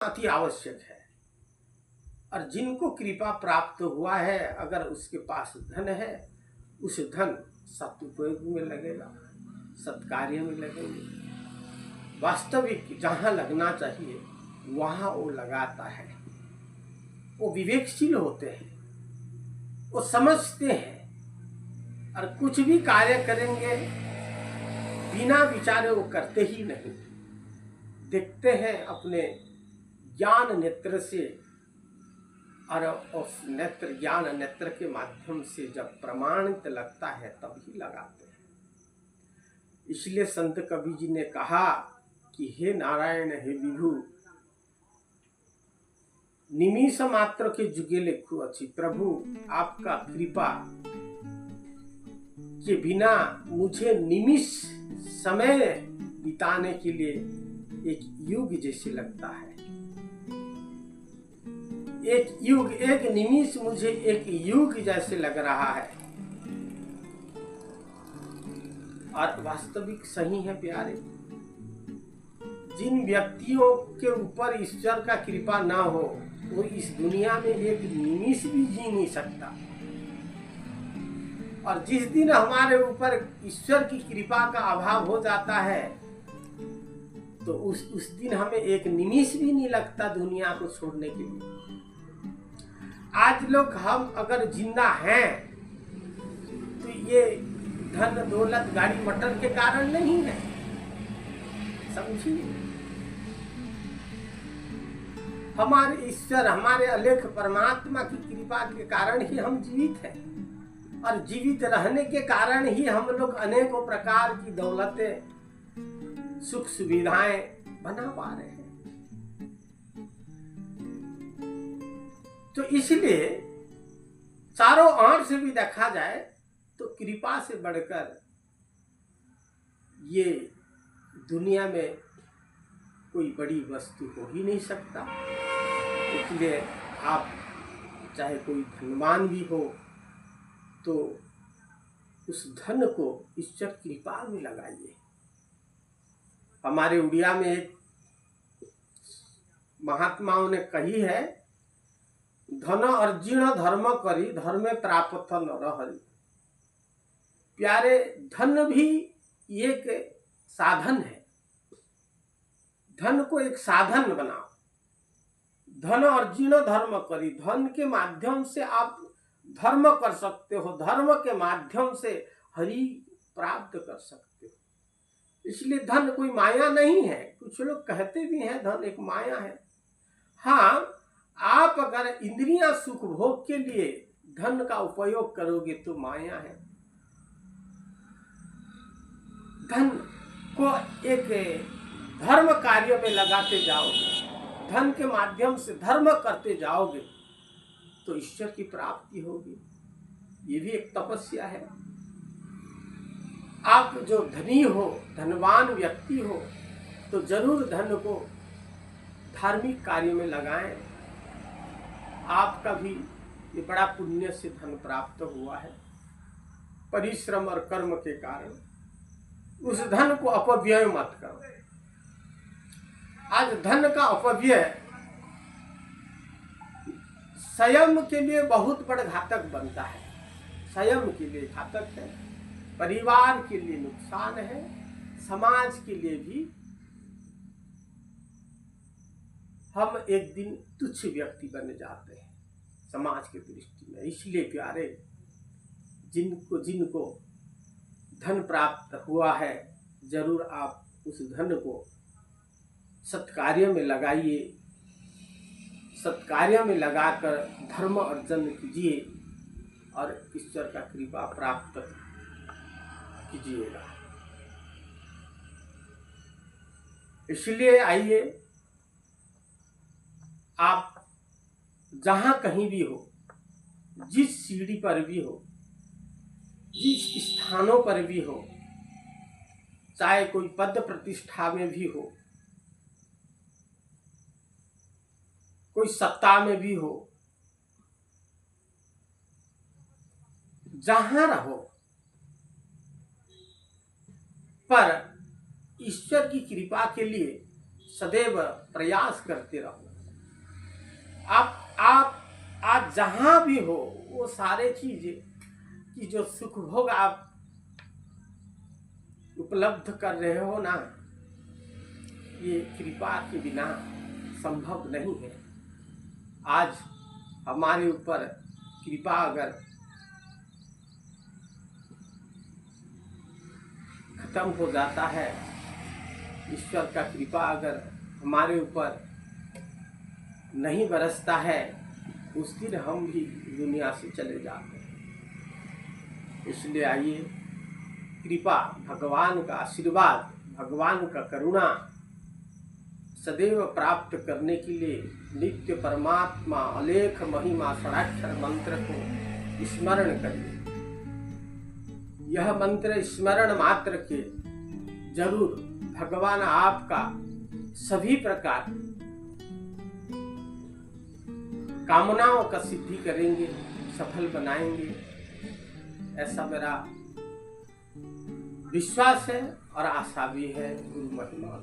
अति आवश्यक है। और जिनको कृपा प्राप्त हुआ है, अगर उसके पास धन है, उस धन सदुपयोग में लगेगा, सत्कार्य में लगेंगे। वास्तविक जहाँ लगना चाहिए वहाँ वो लगाता है। वो विवेकशील होते हैं, वो समझते हैं, और कुछ भी कार्य करेंगे बिना विचारे वो करते ही नहीं। देखते हैं अपने ज्ञान नेत्र से, और उस नेत्र ज्ञान नेत्र के माध्यम से जब प्रमाणित लगता है तभी लगाते हैं। इसलिए संत कबीर जी ने कहा कि हे नारायण, हे विभु, निमिष मात्र के जुगे लिखो अच्छी। प्रभु आपका कृपा के बिना मुझे निमिष समय बिताने के लिए एक युग जैसे लगता है। एक युग, एक निमिष मुझे एक युग जैसे लग रहा है। और वास्तविक सही है प्यारे। जिन व्यक्तियों के ऊपर ईश्वर का कृपा ना हो वो इस दुनिया में एक निमिष भी जी नहीं सकता। और जिस दिन हमारे ऊपर ईश्वर की कृपा का अभाव हो जाता है तो उस दिन हमें एक निमिष भी नहीं लगता दुनिया को छोड़ने के लिए। आज लोग हम अगर जिंदा हैं तो ये धन दौलत गाड़ी मटर के कारण नहीं है, समझिए। हमारे ईश्वर, हमारे अलेख परमात्मा की कृपा के कारण ही हम जीवित हैं, और जीवित रहने के कारण ही हम लोग अनेकों प्रकार की दौलतें, सुख सुविधाएं बना पा रहे हैं। तो इसलिए चारों ओर से भी देखा जाए तो कृपा से बढ़कर ये दुनिया में कोई बड़ी वस्तु हो ही नहीं सकता। इसलिए आप चाहे कोई धनवान भी हो तो उस धन को ईश्वर कृपा में लगाइए। हमारे उड़िया में एक महात्माओं ने कही है, धन अर्जिण धर्म करी, धर्मे प्राप्त न रहरी। प्यारे, धन भी एक साधन है। धन को एक साधन बनाओ। धन अर्जिण धर्म करी, धन के माध्यम से आप धर्म कर सकते हो, धर्म के माध्यम से हरि प्राप्त कर सकते हो। इसलिए धन कोई माया नहीं है। कुछ लोग कहते भी हैं धन एक माया है। हाँ, आप अगर इंद्रियां सुख भोग के लिए धन का उपयोग करोगे तो माया है। धन को एक धर्म कार्य में लगाते जाओगे, धन के माध्यम से धर्म करते जाओगे तो ईश्वर की प्राप्ति होगी। ये भी एक तपस्या है। आप जो धनी हो, धनवान व्यक्ति हो, तो जरूर धन को धार्मिक कार्य में लगाएं। आपका भी ये बड़ा पुण्य से धन प्राप्त हुआ है, परिश्रम और कर्म के कारण। उस धन को अपव्यय मत करो। आज धन का अपव्यय स्वयं के लिए बहुत बड़ा घातक बनता है। स्वयं के लिए घातक है, परिवार के लिए नुकसान है, समाज के लिए भी। हम एक दिन तुच्छ व्यक्ति बन जाते हैं समाज की दृष्टि में। इसलिए प्यारे, जिनको धन प्राप्त हुआ है, जरूर आप उस धन को सत्कार्य में लगाइए। सत्कार्य में लगाकर धर्म अर्जन कीजिए और ईश्वर का कृपा प्राप्त कीजिएगा। इसलिए आइए, आप जहां कहीं भी हो, जिस सीढ़ी पर भी हो, जिस स्थानों पर भी हो, चाहे कोई पद प्रतिष्ठा में भी हो, कोई सत्ता में भी हो, जहां रहो, पर ईश्वर की कृपा के लिए सदैव प्रयास करते रहो। आप आज जहां भी हो वो सारे चीजें की जो सुख भोग आप उपलब्ध कर रहे हो ना, ये कृपा के बिना संभव नहीं है। आज हमारे ऊपर कृपा अगर खत्म हो जाता है, ईश्वर का कृपा अगर हमारे ऊपर नहीं बरसता है, उस दिन हम भी दुनिया से चले जाते हैं। इसलिए आइए कृपा, भगवान का आशीर्वाद, भगवान का करुणा सदैव प्राप्त करने के लिए नित्य परमात्मा अलेख महिमा षडाक्षर मंत्र को स्मरण करिए। यह मंत्र स्मरण मात्र के जरूर भगवान आपका सभी प्रकार कामनाओं का सिद्धि करेंगे, सफल बनाएंगे, ऐसा मेरा विश्वास है और आशा भी है। गुरु महिमा।